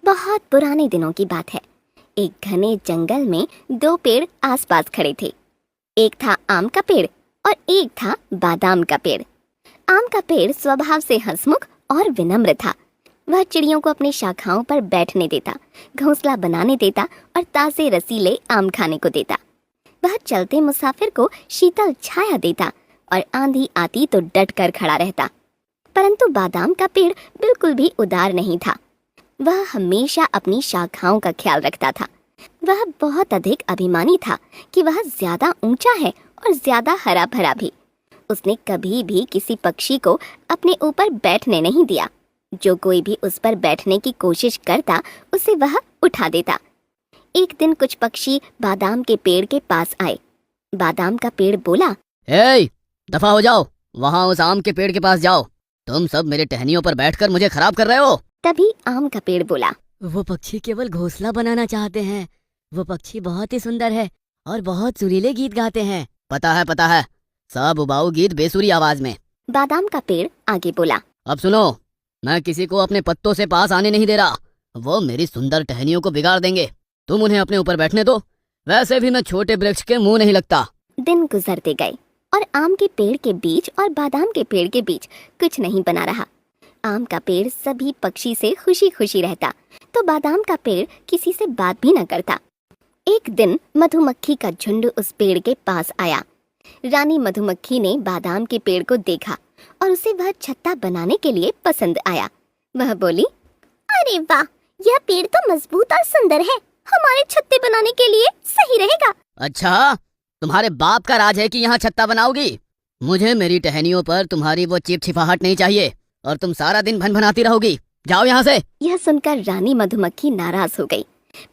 बहुत पुराने दिनों की बात है। एक घने जंगल में दो पेड़ आसपास खड़े थे। एक था आम का पेड़ और एक था बादाम का पेड़। आम का पेड़ स्वभाव से हंसमुख और विनम्र था। वह चिड़ियों को अपनी शाखाओं पर बैठने देता, घोंसला बनाने देता और ताजे रसीले आम खाने को देता। वह चलते मुसाफिर को शीतल छाया देता और आंधी आती तो डट कर खड़ा रहता। परंतु बादाम का पेड़ बिल्कुल भी उदार नहीं था। वह हमेशा अपनी शाखाओं का ख्याल रखता था। वह बहुत अधिक अभिमानी था कि वह ज्यादा ऊंचा है और ज्यादा हरा भरा भी। उसने कभी भी किसी पक्षी को अपने ऊपर बैठने नहीं दिया। जो कोई भी उस पर बैठने की कोशिश करता उसे वह उठा देता। एक दिन कुछ पक्षी बादाम के पेड़ के पास आए। बादाम का पेड़ बोला, ए, दफा हो जाओ, वहाँ उस आम के पेड़ के पास जाओ। तुम सब मेरे टहनियों पर बैठकर मुझे खराब कर रहे हो। तभी आम का पेड़ बोला, वो पक्षी केवल घोंसला बनाना चाहते हैं। वो पक्षी बहुत ही सुंदर है और बहुत सुरीले गीत गाते हैं। पता है, सब उबाऊ गीत बेसुरी आवाज में। बादाम का पेड़ आगे बोला, अब सुनो, मैं किसी को अपने पत्तों से पास आने नहीं दे रहा। वो मेरी सुंदर टहनियों को बिगाड़ देंगे। तुम उन्हें अपने ऊपर बैठने दो। वैसे भी मैं छोटे वृक्ष के मुंह नहीं लगता। दिन गुजरते गए और आम के पेड़ के बीच और बादाम के पेड़ के बीच कुछ नहीं बना रहा। आम का पेड़ सभी पक्षी से खुशी खुशी रहता तो बादाम का पेड़ किसी से बात भी न करता। एक दिन मधुमक्खी का झुंड उस पेड़ के पास आया। रानी मधुमक्खी ने बादाम के पेड़ को देखा और उसे वह छत्ता बनाने के लिए पसंद आया। वह बोली, अरे वाह, यह पेड़ तो मजबूत और सुंदर है। हमारे छत्ते बनाने के लिए सही रहेगा। अच्छा, तुम्हारे बाप का राज है कि यहाँ छत्ता बनाओगी? मुझे मेरी टहनियों पर तुम्हारी वो चिपचिपाहट नहीं चाहिए और तुम सारा दिन भनभनाती रहोगी। जाओ यहाँ से। यह सुनकर रानी मधुमक्खी नाराज हो गई।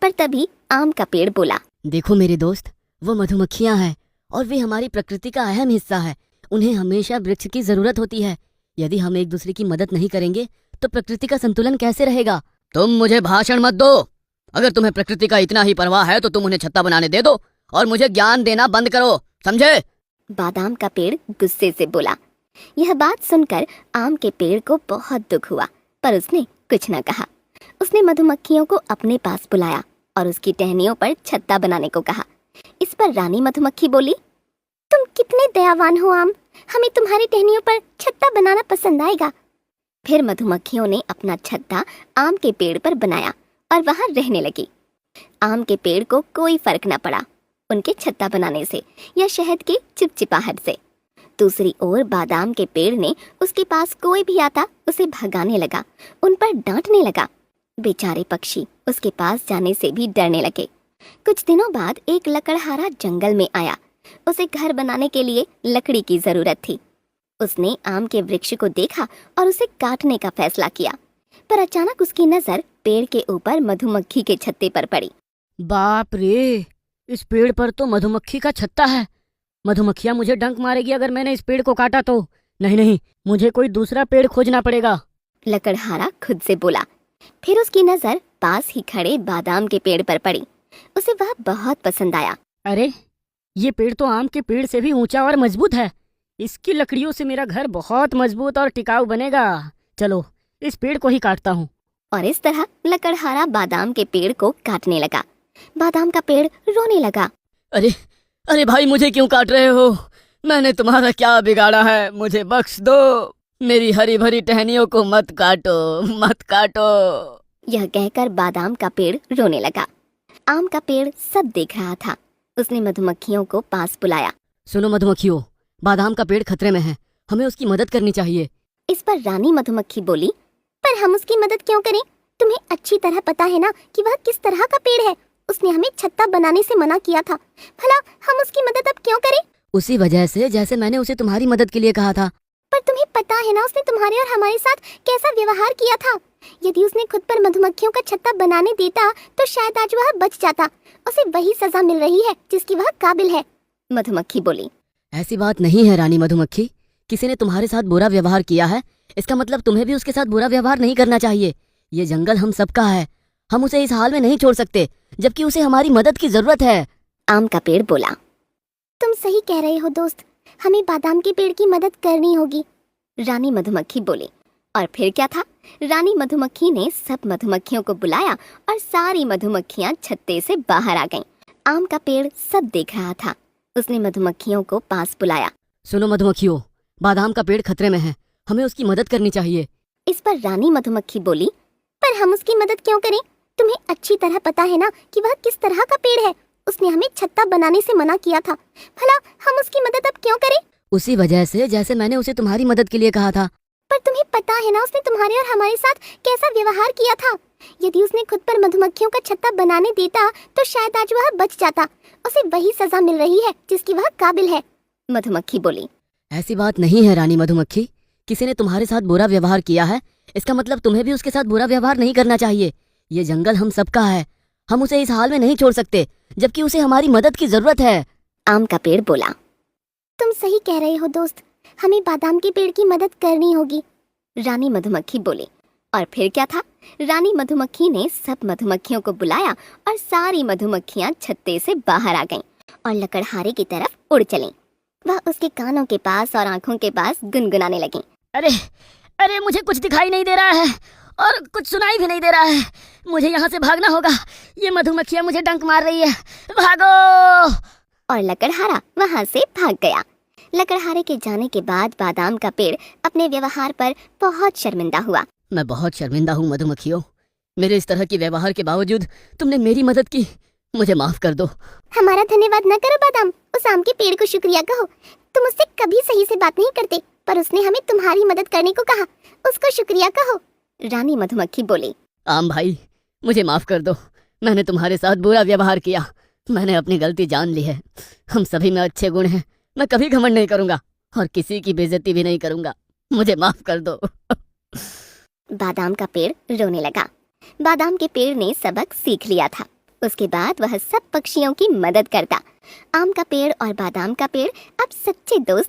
पर तभी आम का पेड़ बोला, देखो मेरे दोस्त, वो मधुमक्खियाँ हैं और वे हमारी प्रकृति का अहम हिस्सा है। उन्हें हमेशा वृक्ष की जरूरत होती है। यदि हम एक दूसरे की मदद नहीं करेंगे तो प्रकृति का संतुलन कैसे रहेगा? तुम मुझे भाषण मत दो। अगर तुम्हें प्रकृति का इतना ही परवाह है तो तुम उन्हें छत्ता बनाने दे दो और मुझे ज्ञान देना बंद करो, समझे? बादाम का पेड़ गुस्से से बोला। यह बात सुनकर आम के पेड़ को बहुत दुख हुआ, पर उसने कुछ न कहा। उसने मधुमक्खियों को अपने पास बुलाया और उसकी टहनियों पर छत्ता बनाने को कहा। इस पर रानी मधुमक्खी बोली, तुम कितने दयावान हो आम, हमें तुम्हारी टहनियों पर छत्ता बनाना पसंद आएगा। फिर मधुमक्खियों ने अपना छत्ता आम के पेड़ पर बनाया और वहां रहने लगी। आम के पेड़ को कोई फर्क न पड़ा उनके छत्ता बनाने से या शहद की चिपचिपाहट से। दूसरी ओर बादाम के पेड़ ने उसके पास कोई भी आता उसे भगाने लगा, उन पर डांटने लगा। बेचारे पक्षी उसके पास जाने से भी डरने लगे। कुछ दिनों बाद एक लकड़हारा जंगल में आया। उसे घर बनाने के लिए लकड़ी की जरूरत थी। उसने आम के वृक्ष को देखा और उसे काटने का फैसला किया, पर अचानक उसकी नजर पेड़ के ऊपर मधुमक्खी के छत्ते पर पड़ी। बाप रे, इस पेड़ पर तो मधुमक्खी का छत्ता है। मधुमक्खियाँ मुझे डंक मारेगी अगर मैंने इस पेड़ को काटा तो। नहीं, मुझे कोई दूसरा पेड़ खोजना पड़ेगा। लकड़हारा खुद से बोला। फिर उसकी नजर पास ही खड़े बादाम के पेड़ पर पड़ी। उसे वह बहुत पसंद आया। अरे, ये पेड़ तो आम के पेड़ से भी ऊंचा और मजबूत है। इसकी लकड़ियों से मेरा घर बहुत मजबूत और टिकाऊ बनेगा। चलो, इस पेड़ को ही काटता हूँ। और इस तरह लकड़हारा बादाम के पेड़ को काटने लगा। बादाम का पेड़ रोने लगा। अरे भाई, मुझे क्यों काट रहे हो? मैंने तुम्हारा क्या बिगाड़ा है? मुझे बख्श दो। मेरी हरी भरी टहनियों को मत काटो। यह कहकर बादाम का पेड़ रोने लगा। आम का पेड़ सब देख रहा था। उसने मधुमक्खियों को पास बुलाया। सुनो मधुमक्खियों, बादाम का पेड़ खतरे में है, हमें उसकी मदद करनी चाहिए। इस पर रानी मधुमक्खी बोली, पर हम उसकी मदद क्यों करें? तुम्हें अच्छी तरह पता है ना कि वह किस तरह का पेड़ है। उसने हमें छत्ता बनाने से मना किया था। भला हम उसकी मदद अब क्यों करें? उसी वजह से जैसे मैंने उसे तुम्हारी मदद के लिए कहा था। पर तुम्हें पता है ना उसने तुम्हारे और हमारे साथ कैसा व्यवहार किया था। यदि उसने खुद पर मधुमक्खियों का छत्ता बनाने देता तो शायद आज वह बच जाता। उसे वही सजा मिल रही है जिसकी वह काबिल है। मधुमक्खी बोली। ऐसी बात नहीं है रानी मधुमक्खी। किसी ने तुम्हारे साथ बुरा व्यवहार किया है, इसका मतलब तुम्हें भी उसके साथ बुरा व्यवहार नहीं करना चाहिए। ये जंगल हम सबका है, हम उसे इस हाल में नहीं छोड़ सकते जबकि उसे हमारी मदद की जरूरत है। आम का पेड़ बोला, तुम सही कह रहे हो दोस्त, हमें बादाम के पेड़ की मदद करनी होगी। रानी मधुमक्खी बोली, और फिर क्या था, रानी मधुमक्खी ने सब मधुमक्खियों को बुलाया और सारी मधुमक्खियां छत्ते से बाहर आ गईं। आम का पेड़ सब देख रहा था। उसने मधुमक्खियों को पास बुलाया। सुनो मधुमक्खियों, बादाम का पेड़ खतरे में है, हमें उसकी मदद करनी चाहिए। इस पर रानी मधुमक्खी बोली, पर हम उसकी मदद क्यों करें? तुम्हें अच्छी तरह पता है ना कि वह किस तरह का पेड़ है। उसने हमें छत्ता बनाने से मना किया था। भला हम उसकी मदद अब क्यों करें? उसी वजह से जैसे मैंने उसे तुम्हारी मदद के लिए कहा था। पर तुम्हें पता है ना उसने तुम्हारे और हमारे साथ कैसा व्यवहार किया था। यदि उसने खुद पर मधुमक्खियों का छत्ता बनाने देता तो शायद आज वह बच जाता। उसे वही सजा मिल रही है जिसकी वह काबिल है। मधुमक्खी बोली। ऐसी बात नहीं है रानी मधुमक्खी, किसी ने तुम्हारे साथ बुरा व्यवहार किया है, इसका मतलब तुम्हें भी उसके साथ बुरा व्यवहार नहीं करना चाहिए। ये जंगल हम सबका है, हम उसे इस हाल में नहीं छोड़ सकते जबकि उसे हमारी मदद की जरूरत है। आम का पेड़ बोला, तुम सही कह रहे हो दोस्त, हमें बादाम के पेड़ की मदद करनी होगी। रानी मधुमक्खी बोली। और फिर क्या था, रानी मधुमक्खी ने सब मधुमक्खियों को बुलाया और सारी मधुमक्खियां छत्ते से बाहर आ गईं और लकड़हारे की तरफ उड़ चलीं। वह उसके कानों के पास और आंखों के पास गुनगुनाने लगी। अरे अरे, मुझे कुछ दिखाई नहीं दे रहा है और कुछ सुनाई भी नहीं दे रहा है। मुझे यहाँ से भागना होगा, ये मधुमक्खियाँ मुझे डंक मार रही है, भागो। और लकड़हारा वहां से भाग गया। लकड़हारे के जाने के बाद बादाम का पेड़ अपने व्यवहार पर बहुत शर्मिंदा हुआ। मैं बहुत शर्मिंदा हूँ मधुमक्खियों, मेरे इस तरह के व्यवहार के बावजूद तुमने मेरी मदद की, मुझे माफ कर दो। हमारा धन्यवाद न करो बादाम, उस आम के पेड़ को शुक्रिया कहो। तुम उससे कभी सही से बात नहीं करते, पर उसने हमें तुम्हारी मदद करने को कहा, उसको शुक्रिया कहो। रानी मधुमक्खी बोली। आम भाई, मुझे माफ कर दो, मैंने तुम्हारे साथ बुरा व्यवहार किया, मैंने अपनी गलती जान ली है। हम सभी में अच्छे गुण हैं, मैं कभी घमंड नहीं करूंगा और किसी की बेइज्जती भी नहीं करूंगा, मुझे माफ कर दो। बादाम का पेड़ रोने लगा। बादाम के पेड़ ने सबक सीख लिया था। उसके बाद वह सब पक्षियों की मदद करता। आम का पेड़ और बादाम का पेड़ अब सच्चे दोस्त